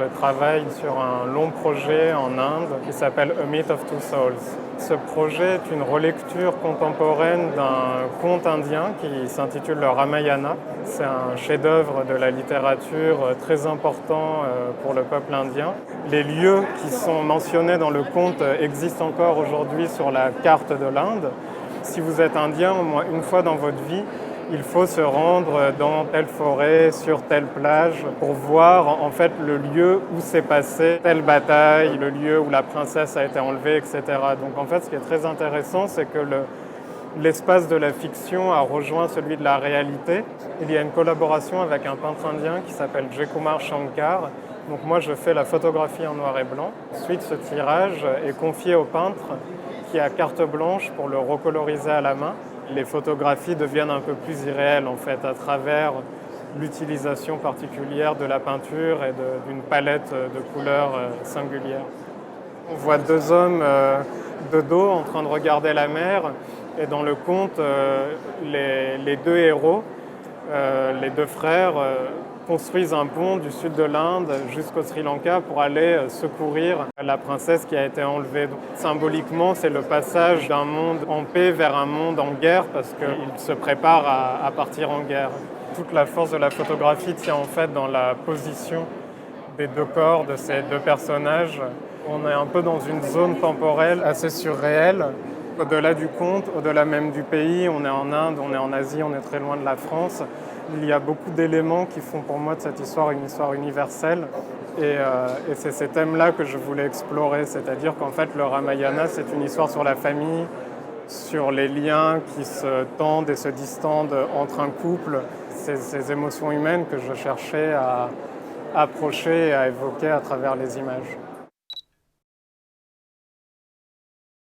je travaille sur un long projet en Inde qui s'appelle A Myth of Two Souls. Ce projet est une relecture contemporaine d'un conte indien qui s'intitule le Ramayana. C'est un chef-d'œuvre de la littérature très important pour le peuple indien. Les lieux qui sont mentionnés dans le conte existent encore aujourd'hui sur la carte de l'Inde. Si vous êtes indien, au moins une fois dans votre vie, il faut se rendre dans telle forêt, sur telle plage, pour voir en fait le lieu où s'est passée telle bataille, le lieu où la princesse a été enlevée, etc. Donc en fait, ce qui est très intéressant, c'est que l'espace de la fiction a rejoint celui de la réalité. Il y a une collaboration avec un peintre indien qui s'appelle Jaykumar Shankar. Donc moi, je fais la photographie en noir et blanc. Ensuite, ce tirage est confié au peintre qui a carte blanche pour le recoloriser à la main. Les photographies deviennent un peu plus irréelles en fait à travers l'utilisation particulière de la peinture et d'une palette de couleurs singulières. On voit deux hommes de dos en train de regarder la mer et dans le conte, les deux héros, les deux frères, construisent un pont du sud de l'Inde jusqu'au Sri Lanka pour aller secourir la princesse qui a été enlevée. Donc, symboliquement, c'est le passage d'un monde en paix vers un monde en guerre parce qu'ils se préparent à partir en guerre. Toute la force de la photographie tient en fait dans la position des deux corps de ces deux personnages. On est un peu dans une zone temporelle assez surréelle. Au-delà du conte, au-delà même du pays, on est en Inde, on est en Asie, on est très loin de la France. Il y a beaucoup d'éléments qui font pour moi de cette histoire une histoire universelle. Et c'est ces thèmes-là que je voulais explorer. C'est-à-dire qu'en fait, le Ramayana, c'est une histoire sur la famille, sur les liens qui se tendent et se distendent entre un couple. Ces émotions humaines que je cherchais à approcher et à évoquer à travers les images.